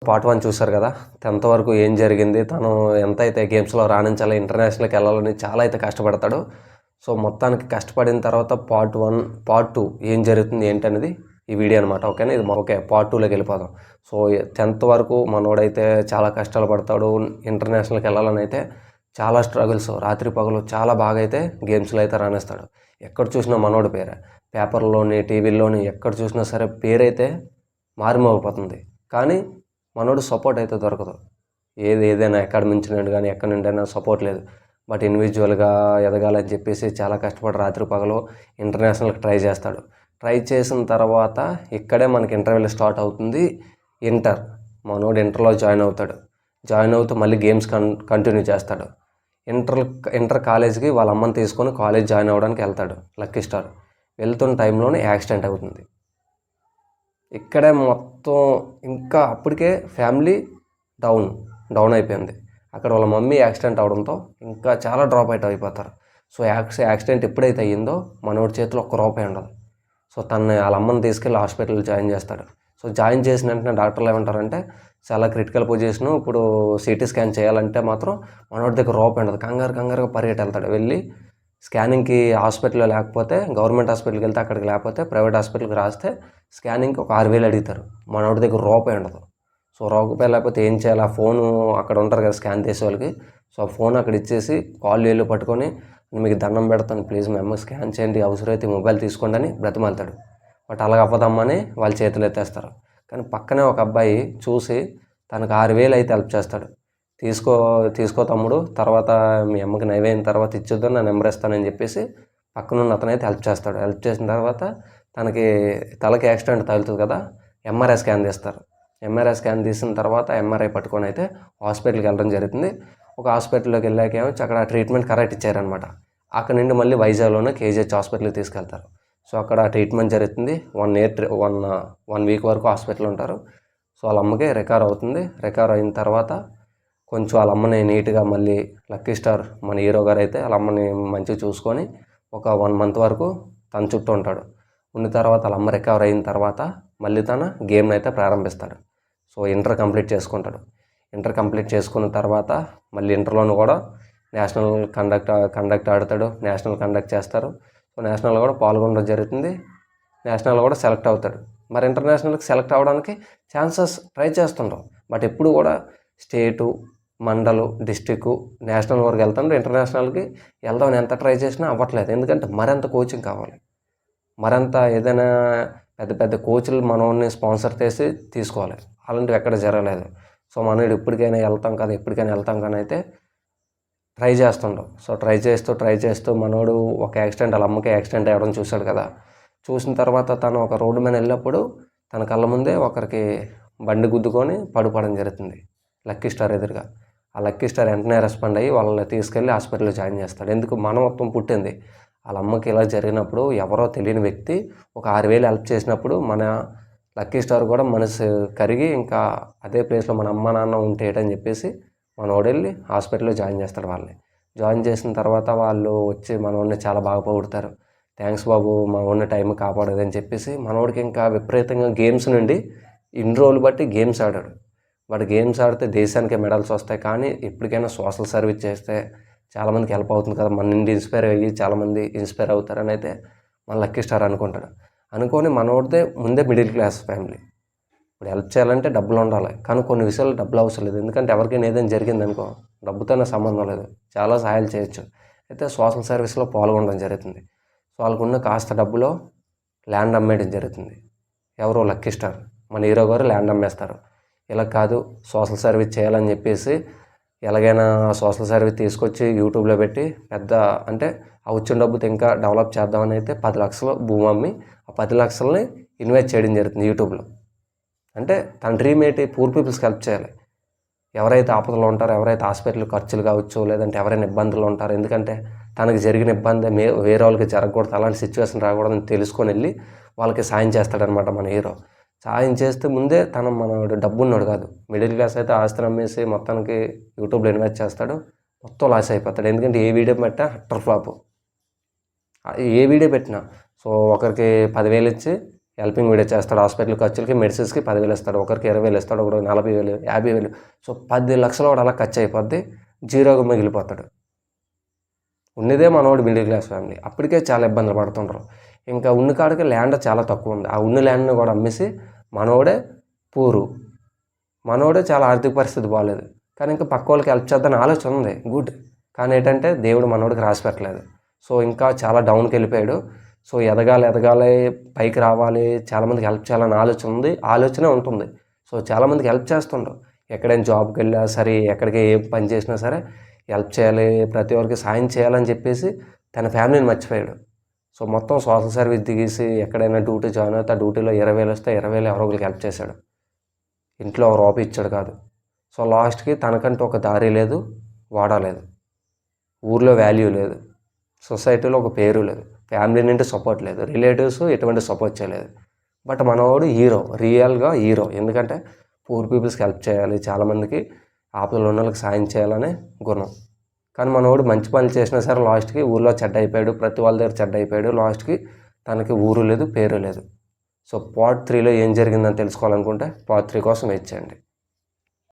Part 1 చూశారు కదా. 10th వరకు ఏం జరిగింది, తను ఎంతైతే గేమ్స్లో రాణించాలి, ఇంటర్నేషనల్కి వెళ్ళాలని చాలా అయితే కష్టపడతాడు. సో మొత్తానికి కష్టపడిన తర్వాత పార్ట్ 1 పార్ట్ 2 ఏం జరుగుతుంది ఏంటనేది ఈ వీడియో అనమాట. ఓకేనా, ఇది ఓకే. పార్ట్ 2లోకి వెళ్ళిపోదాం. సో 10th వరకు మనోడైతే చాలా కష్టాలు పడతాడు. ఇంటర్నేషనల్కి వెళ్ళాలని అయితే చాలా స్ట్రగుల్స్, రాత్రి పగలు చాలా బాగా అయితే గేమ్స్లో అయితే రాణిస్తాడు. ఎక్కడ చూసినా మనోడి పేరే, పేపర్లోని టీవీల్లోని ఎక్కడ చూసినా సరే పేరైతే మారిమోగిపోతుంది. కానీ మనోడు సపోర్ట్ అయితే దొరకదు. ఏదైనా అకాడమీ నుంచి కానీ ఎక్కడి నుండైనా సపోర్ట్ లేదు. బట్ ఇండివిజువల్గా ఎదగాలని చెప్పేసి చాలా కష్టపడి రాత్రి పగలు ఇంటర్నేషనల్కి ట్రై చేస్తాడు. ట్రై చేసిన తర్వాత ఇక్కడే మనకి ఇంటర్వ్యూలు స్టార్ట్ అవుతుంది. మనోడు ఇంటర్లో జాయిన్ అవుతాడు. జాయిన్ అవుతూ మళ్ళీ గేమ్స్ కంటిన్యూ చేస్తాడు. ఇంటర్ కాలేజ్కి వాళ్ళ అమ్మని తీసుకొని కాలేజ్ జాయిన్ అవ్వడానికి వెళ్తాడు లక్కీ స్టార్. వెళ్తున్న టైంలోనే యాక్సిడెంట్ అవుతుంది. ఇక్కడే మొత్తం ఇంకా అప్పటికే ఫ్యామిలీ డౌన్ అయిపోయింది. అక్కడ వాళ్ళ మమ్మీ యాక్సిడెంట్ అవడంతో ఇంకా చాలా డ్రాప్ అయిపోతారు. సో యాక్సిడెంట్ ఎప్పుడైతే అయ్యిందో మనోడి చేతిలో ఒక్క రూపాయి ఉండదు. సో తనని వాళ్ళ అమ్మని తీసుకెళ్ళి హాస్పిటల్లో జాయిన్ చేస్తాడు. సో జాయిన్ చేసిన వెంటనే డాక్టర్లు ఏమంటారంటే చాలా క్రిటికల్ పొజిషను, ఇప్పుడు సిటీ స్కాన్ చేయాలంటే మాత్రం మనోడి దగ్గర రూపాయి ఉండదు. కంగారుగా పరిగెట్టి వెళ్తాడు. వెళ్ళి స్కానింగ్కి హాస్పిటల్లో లేకపోతే గవర్నమెంట్ హాస్పిటల్కి వెళ్తే అక్కడికి, లేకపోతే ప్రైవేట్ హాస్పిటల్కి రాస్తే స్కానింగ్కి ఒక 6,000 అడుగుతారు. మనోడి దగ్గర రూపాయి ఉండదు. సో రూపాయి లేకపోతే ఏం చేయాలి? ఆ ఫోను అక్కడ ఉంటారు కదా స్కాన్ చేసే వాళ్ళకి. సో ఆ ఫోన్ అక్కడ ఇచ్చేసి కాళ్ళు పట్టుకొని మీకు దండం పెడతాను, ప్లీజ్ మీ అమ్మకి స్కాన్ చేయండి, అవసరమైతే మొబైల్ తీసుకోండి అని బ్రతిమాలుతాడు. బట్ అలాగ అవ్వదమ్మని వాళ్ళ చేతులు ఎత్తేస్తారు. కానీ పక్కనే ఒక అబ్బాయి చూసి తనకు 6,000 అయితే హెల్ప్ చేస్తాడు. తీసుకో తమ్ముడు, తర్వాత మీ అమ్మకి నైవేయిన తర్వాత ఇచ్చేద్దాం, నా నెంబర్ ఇస్తానని చెప్పేసి పక్కనున్న అతనైతే హెల్ప్ చేస్తాడు. హెల్ప్ చేసిన తర్వాత తనకి తలకి యాక్సిడెంట్ తగులుతుంది కదా, ఎంఆర్ఐ స్కాన్ తీస్తారు. ఎంఆర్ఐ స్కాన్ తీసిన తర్వాత ఎంఆర్ఐ పట్టుకొని అయితే హాస్పిటల్కి వెళ్ళడం జరుగుతుంది. ఒక హాస్పిటల్లోకి వెళ్ళాకేమో అక్కడ ట్రీట్మెంట్ కరెక్ట్ ఇచ్చారనమాట. అక్కడ నుండి మళ్ళీ వైజాగ్లోనే కేజీహెచ్ హాస్పిటల్కి తీసుకెళ్తారు. సో అక్కడ ట్రీట్మెంట్ జరుగుతుంది. 1 వీక్ వరకు హాస్పిటల్ ఉంటారు. సో వాళ్ళ అమ్మకి రికవర్ అవుతుంది. రికవర్ అయిన తర్వాత కొంచెం వాళ్ళ అమ్మని నీట్గా మళ్ళీ లక్కీ స్టార్ మన హీరో గారు అయితే వాళ్ళ అమ్మని మంచిగా చూసుకొని ఒక 1 మంత్ వరకు తన చుట్టూ ఉంటాడు. ఉన్న తర్వాత వాళ్ళ అమ్మ రికవర్ అయిన తర్వాత మళ్ళీ తన గేమ్ని అయితే ప్రారంభిస్తాడు. సో ఇంటర్ కంప్లీట్ చేసుకుంటాడు. ఇంటర్ కంప్లీట్ చేసుకున్న తర్వాత మళ్ళీ ఇంటర్లోనూ కూడా నేషనల్ కండక్ట్ ఆడతాడు. నేషనల్ కండక్ట్ చేస్తారు. సో నేషనల్ కూడా పాల్గొనడం జరుగుతుంది. నేషనల్ కూడా సెలెక్ట్ అవుతాడు. మరి ఇంటర్నేషనల్కి సెలెక్ట్ అవ్వడానికి ఛాన్సెస్ ట్రై చేస్తుంటాం. బట్ ఎప్పుడు కూడా స్టేటు, మండలు, డిస్టిక్, నేషనల్ వరకు వెళ్తాడు. ఇంటర్నేషనల్కి వెళ్దామని ఎంత ట్రై చేసినా అవ్వట్లేదు. ఎందుకంటే మరింత కోచింగ్ కావాలి. మరింత ఏదైనా పెద్ద పెద్ద కోచ్లు మనల్ని స్పాన్సర్ చేసి తీసుకోవాలి. అలాంటివి ఎక్కడ జరగలేదు. సో మనోడు ఎప్పటికైనా వెళ్తాం కానీ అయితే ట్రై చేస్తుంటాం. సో ట్రై చేస్తూ మనోడు ఒక యాక్సిడెంట్, వాళ్ళ అమ్మకి యాక్సిడెంట్ అవ్వడం చూశాడు కదా. చూసిన తర్వాత తను ఒక రోడ్డు మీద వెళ్ళినప్పుడు తన కళ్ళ ముందే ఒకరికి బండి గుద్దుకొని పడిపోవడం జరుగుతుంది లక్కీ స్టార్ ఎదురుగా. ఆ లక్కీ స్టార్ వెంటనే రెస్పాండ్ అయ్యి వాళ్ళని తీసుకెళ్ళి హాస్పిటల్లో జాయిన్ చేస్తాడు. ఎందుకు? మానవత్వం పుట్టింది. వాళ్ళ అమ్మకి ఇలా జరిగినప్పుడు ఎవరో తెలియని వ్యక్తి ఒక 6,000 హెల్ప్ చేసినప్పుడు మన లక్కీ స్టార్ కూడా మనసు కరిగి ఇంకా అదే ప్లేస్లో మన అమ్మ నాన్న ఉంటేటని చెప్పేసి మనోడు వెళ్ళి హాస్పిటల్లో జాయిన్ చేస్తాడు. వాళ్ళని జాయిన్ చేసిన తర్వాత వాళ్ళు వచ్చి మనోడిని చాలా బాగా పొగుడుతారు. థ్యాంక్స్ బాబు, మా ఓడిని టైం కాపాడదని చెప్పేసి మనోడికి ఇంకా విపరీతంగా గేమ్స్ నుండి ఇన్ని రోజులు బట్టి గేమ్స్ ఆడాడు. బట్ గేమ్స్ ఆడితే దేశానికి మెడల్స్ వస్తాయి. కానీ ఎప్పటికైనా సోషల్ సర్వీస్ చేస్తే చాలామందికి హెల్ప్ అవుతుంది కదా, మన నుండి ఇన్స్పైర్ అయ్యి చాలామంది ఇన్స్పైర్ అవుతారని అయితే మన లక్కీ స్టార్ అనుకుంటాడు. అనుకొని మనోడితే ముందే మిడిల్ క్లాస్ ఫ్యామిలీ. ఇప్పుడు హెల్ప్ చేయాలంటే డబ్బులు ఉండాలి. కానీ కొన్ని విషయాలు డబ్బులు అవసరం లేదు. ఎందుకంటే ఎవరికైనా ఏదైనా జరిగిందనుకో డబ్బుతోనే సంబంధం లేదు, చాలా సహాయాలు చేయొచ్చు. అయితే సోషల్ సర్వీస్లో పాల్గొనడం జరుగుతుంది. సో వాళ్ళకున్న కాస్త డబ్బులో ల్యాండ్ అమ్మేయడం జరుగుతుంది. ఎవరో లక్కీ స్టార్ మన హీరో గారు ల్యాండ్ అమ్మేస్తారు. ఇలా కాదు, సోషల్ సర్వీస్ చేయాలని చెప్పేసి ఎలాగైనా సోషల్ సర్వీస్ తీసుకొచ్చి యూట్యూబ్లో పెట్టి పెద్ద అంటే ఆ వచ్చిన డబ్బుతో ఇంకా డెవలప్ చేద్దామని అయితే 10 లక్షలు భూమి అమ్మి ఆ 10 లక్షలని ఇన్వెస్ట్ చేయడం జరుగుతుంది యూట్యూబ్లో. అంటే తన డ్రీమ్ ఏంటి? పూర్ పీపుల్స్కి హెల్ప్ చేయాలి. ఎవరైతే ఆపదలో ఉంటారో, ఎవరైతే హాస్పిటల్ ఖర్చులు కావచ్చు, లేదంటే ఎవరైనా ఇబ్బందులు ఉంటారో, ఎందుకంటే తనకు జరిగిన ఇబ్బంది వేరే వాళ్ళకి జరగకూడదు, అలాంటి సిచ్యువేషన్ రాకూడదని తెలుసుకొని వెళ్ళి వాళ్ళకి సాయం చేస్తాడనమాట మన హీరో. సాయం చేస్తే ముందే మనోడు డబ్బు ఉన్నాడు కాదు, మిడిల్ క్లాస్ అయితే ఆస్తిని అమ్మేసి మొత్తానికి యూట్యూబ్లో ఇన్వెస్ట్ చేస్తాడు. మొత్తం లాస్ అయిపోతాడు. ఎందుకంటే ఏ వీడియో పెట్టినా అట్టర్ ఫ్లాప్. ఏ వీడియో పెట్టినా సో ఒకరికి 10,000 ఇచ్చి హెల్పింగ్ వీడియో చేస్తాడు, హాస్పిటల్ ఖర్చులకి మెడిసిన్స్కి 10,000 ఇస్తాడు, ఒకరికి 20,000 ఇస్తాడు, ఒకరికి 40,000 50,000. సో 10 లక్షలు వాడు అలా ఖర్చు అయిపోద్ది, జీరోగా మిగిలిపోతాడు. ఉన్నదే మనోడు మిడిల్ క్లాస్ ఫ్యామిలీ, అప్పటికే చాలా ఇబ్బందులు పడుతుంటారు. ఇంకా ఉన్న కాడికి ల్యాండ్ చాలా తక్కువ ఉంది, ఆ ఉన్న ల్యాండ్ని కూడా అమ్మేసి మనోడే పూరు, మనోడే చాలా ఆర్థిక పరిస్థితి బాగాలేదు, కానీ ఇంకా పక్క వాళ్ళకి హెల్ప్ చేద్దాని ఆలోచన ఉంది, గుడ్. కానీ ఏంటంటే దేవుడు మనోడికి రాసి పెట్టలేదు. సో ఇంకా చాలా డౌన్కి వెళ్ళిపోయాడు. సో ఎదగాలి, పైకి రావాలి, చాలామందికి హెల్ప్ చేయాలని ఆలోచనే ఉంటుంది. సో చాలామందికి హెల్ప్ చేస్తుండ్రు, ఎక్కడైనా జాబ్కి వెళ్ళా సరే, ఎక్కడికి ఏ పని చేసినా సరే హెల్ప్ చేయాలి, ప్రతి ఒక్కరికి సాయం చేయాలని చెప్పేసి తన ఫ్యామిలీని మర్చిపోయాడు. సో మొత్తం సోషల్ సర్వీస్ దిగేసి ఎక్కడైనా డ్యూటీ జాయిన్ అయితే ఆ డ్యూటీలో 20,000 వస్తే 20,000 ఎవరో ఒకరికి హెల్ప్ చేశాడు, ఇంట్లో రూపాయి ఇచ్చాడు కాదు. సో లాస్ట్కి తనకంటూ ఒక దారి లేదు, వాడలేదు, ఊర్లో వాల్యూ లేదు, సొసైటీలో ఒక పేరు లేదు, ఫ్యామిలీ నుండి సపోర్ట్ లేదు, రిలేటివ్స్ ఎటువంటి సపోర్ట్ చేయలేదు. బట్ మనవాడు హీరో, రియల్గా హీరో. ఎందుకంటే పూర్ పీపుల్స్కి హెల్ప్ చేయాలి, చాలామందికి ఆపదలో ఉన్న వాళ్ళకి సాయం చేయాలనే గుణం. కానీ మనవాడు మంచి పనులు చేసినా సరే లాస్ట్కి ఊర్లో చెడ్డ అయిపోయాడు, ప్రతి వాళ్ళ దగ్గర చెడ్డ అయిపోయాడు, లాస్ట్కి తనకి ఊరు లేదు, పేరు లేదు. సో పార్ట్ 3లో ఏం జరిగిందని తెలుసుకోవాలనుకుంటే పార్ట్ 3 కోసం వెయిట్ చేయండి.